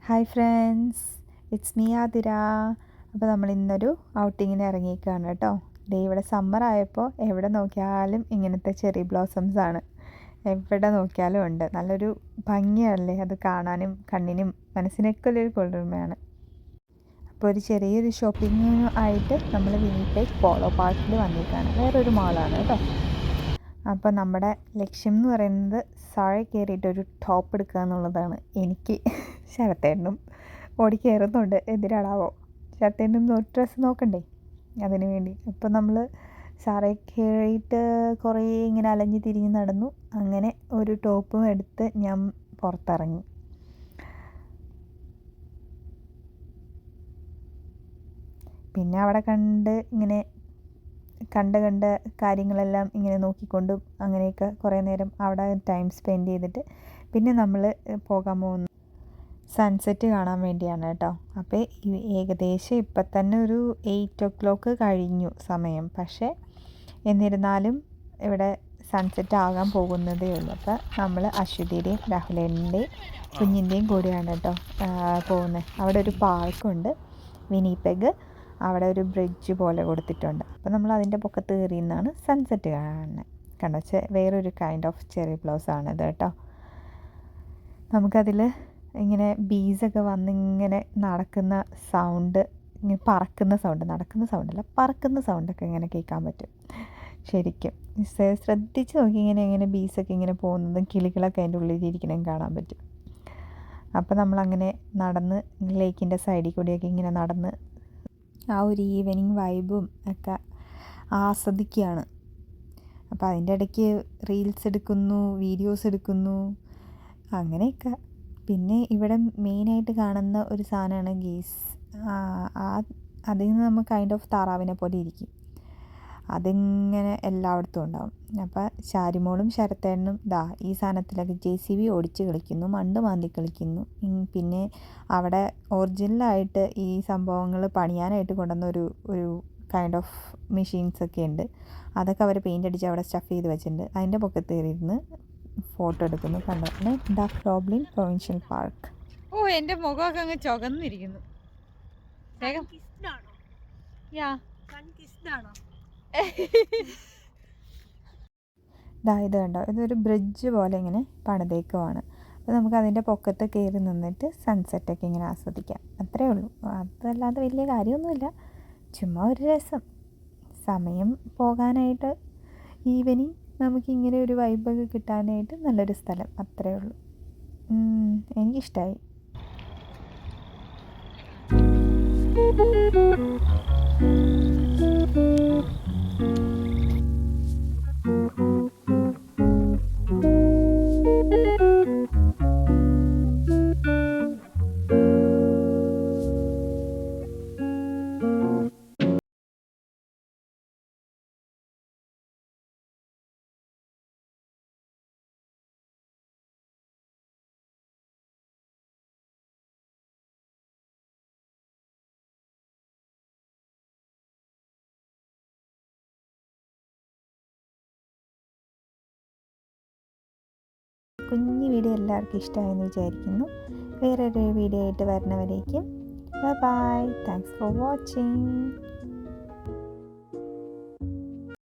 Hi friends, it's me Athira. അപ്പോൾ നമ്മൾ ഇന്നൊരു ഔട്ടിങ്ങിന് ഇറങ്ങിയിരിക്കുകയാണ് കേട്ടോ. ദേ ഇവിടെ സമ്മർ ആയപ്പോൾ എവിടെ നോക്കിയാലും ഇങ്ങനത്തെ ചെറി ബ്ലോസംസ് ആണ്. എവിടെ നോക്കിയാലും ഉണ്ട്. നല്ലൊരു ഭംഗിയല്ലേ അത് കാണാനും കണ്ണിനും മനസ്സിനൊക്കെ ഒരു കുളിർമയാണ്. അപ്പോൾ ഒരു ചെറിയൊരു ഷോപ്പിംഗ് ആയിട്ട് നമ്മൾ വിനിപെഗ് പോളോ പാർക്കിൽ വന്നിരിക്കുകയാണ്. വേറൊരു മാളാണ് കേട്ടോ. അപ്പോൾ നമ്മുടെ ലക്ഷ്യം എന്ന് പറയുന്നത് താഴെ കയറിയിട്ട് ഒരു ടോപ്പ് എടുക്കുക എന്നുള്ളതാണ്. എനിക്ക് ശരത്തേട്ടനും ഓടി കയറുന്നുണ്ട്. എന്തിനാണാവോ ശരത്തേട്ടനും ഒരു ഡ്രസ്സ് നോക്കണ്ടേ അതിന് വേണ്ടി. അപ്പോൾ നമ്മൾ സാറേ കയറിയിട്ട് കുറേ ഇങ്ങനെ അലഞ്ഞ് തിരിഞ്ഞ് നടന്നു. അങ്ങനെ ഒരു ടോപ്പും എടുത്ത് ഞാൻ പുറത്തിറങ്ങി. പിന്നെ അവിടെ കണ്ട കാര്യങ്ങളെല്ലാം ഇങ്ങനെ നോക്കിക്കൊണ്ടും അങ്ങനെയൊക്കെ കുറേ നേരം അവിടെ ടൈം സ്പെൻഡ് ചെയ്തിട്ട് പിന്നെ നമ്മൾ പോകാൻ പോകുന്നു സൺസെറ്റ് കാണാൻ വേണ്ടിയാണ് കേട്ടോ. അപ്പോൾ ഏകദേശം ഇപ്പം തന്നെ ഒരു 8 o'clock കഴിഞ്ഞു സമയം. പക്ഷേ എന്നിരുന്നാലും ഇവിടെ സൺസെറ്റ് ആകാൻ പോകുന്നതേ ഉള്ളൂ. അപ്പോൾ നമ്മൾ അശ്വതിയുടെയും രാഹുലേൻ്റെയും കുഞ്ഞിൻ്റെയും കൂടെയാണ് കേട്ടോ പോകുന്നത്. അവിടെ ഒരു പാർക്കുണ്ട് വിനിപെഗ്. അവിടെ ഒരു ബ്രിഡ്ജ് പോലെ കൊടുത്തിട്ടുണ്ട്. അപ്പോൾ നമ്മൾ അതിൻ്റെ പൊക്കത്ത് കയറി നിന്നാണ് സൺസെറ്റ് കാണുന്നത്. കണ്ടോ, വേറൊരു കൈൻഡ് ഓഫ് ചെറി ബ്ലോസം ആണിത് കേട്ടോ. നമുക്കതിൽ ഇങ്ങനെ ബീസൊക്കെ വന്നിങ്ങനെ നടക്കുന്ന സൗണ്ട്, ഇങ്ങനെ പറക്കുന്ന സൗണ്ട്, നടക്കുന്ന സൗണ്ടല്ല പറക്കുന്ന സൗണ്ടൊക്കെ ഇങ്ങനെ കേൾക്കാൻ പറ്റും ശരിക്കും. ശ്രദ്ധിച്ച് നോക്കി ഇങ്ങനെ ബീസൊക്കെ ഇങ്ങനെ പോകുന്നതും കിളികളൊക്കെ അതിൻ്റെ ഉള്ളിലിരിക്കണതും കാണാൻ പറ്റും. അപ്പോൾ നമ്മളങ്ങനെ നടന്ന് ലേക്കിൻ്റെ സൈഡിൽ കൂടിയൊക്കെ ഇങ്ങനെ നടന്ന് ആ ഒരു ഈവനിങ് വൈബും ഒക്കെ ആസ്വദിക്കുകയാണ്. അപ്പോൾ അതിൻ്റെ ഇടയ്ക്ക് റീൽസ് എടുക്കുന്നു, വീഡിയോസ് എടുക്കുന്നു, അങ്ങനെയൊക്കെ. പിന്നെ ഇവിടെ മെയിനായിട്ട് കാണുന്ന ഒരു സാധനമാണ് ഗീസ്. അതിൽ നിന്ന് നമ്മൾ കൈൻഡ് ഓഫ് താറാവിനെ പോലെ ഇരിക്കും. അതിങ്ങനെ എല്ലായിടത്തും ഉണ്ടാവും. അപ്പോൾ ശാരിമോളും ശരത്തേട്ടനും ഈ സാധനത്തിലൊക്കെ JCB ഓടിച്ച് കളിക്കുന്നു, മണ്ണ് മാന്തി കളിക്കുന്നു. പിന്നെ അവിടെ ഒറിജിനലായിട്ട് ഈ സംഭവങ്ങൾ പണിയാനായിട്ട് കൊണ്ടുവന്ന ഒരു കൈൻഡ് ഓഫ് മെഷീൻസൊക്കെ ഉണ്ട്. അതൊക്കെ അവർ പെയിൻ്റ് അടിച്ച് അവിടെ സ്റ്റഫ് ചെയ്ത് വെച്ചിട്ടുണ്ട്. അതിൻ്റെ പൊക്കത്ത് കയറിയിരുന്ന് ഫോട്ടോ എടുക്കുന്നു. കണ്ടോ, ദ ഫ്രോബ്ലിൻ പ്രൊവിൻഷ്യൽ പാർക്ക്. ഓ, എൻ്റെ മുഖമൊക്കെ അങ്ങ് ചുവന്നിരിക്കുന്നു. ഇത് കണ്ടോ, ഇതൊരു ബ്രിഡ്ജ് പോലെ ഇങ്ങനെ പണിതേക്കുവാണ്. അപ്പോൾ നമുക്ക് അതിൻ്റെ പൊക്കത്ത് കയറി നിന്നിട്ട് സൺസെറ്റൊക്കെ ഇങ്ങനെ ആസ്വദിക്കാം. അത്രേ ഉള്ളൂ. അതല്ലാതെ വലിയ കാര്യമൊന്നുമില്ല, ചുമ്മാ ഒരു രസം. സമയം പോകാനായിട്ട് ഈവനിങ് നമുക്കിങ്ങനെ ഒരു വൈബൊക്കെ കിട്ടാനായിട്ട് നല്ലൊരു സ്ഥലം, അത്രേ ഉള്ളൂ. എനിക്കിഷ്ടമായി. കുഞ്ഞു വീഡിയോ എല്ലാവർക്കും ഇഷ്ടമായെന്ന് വിചാരിക്കുന്നു. വേറൊരു വീഡിയോ ആയിട്ട് വരുന്നവരേക്കും ബൈ. Thanks for watching.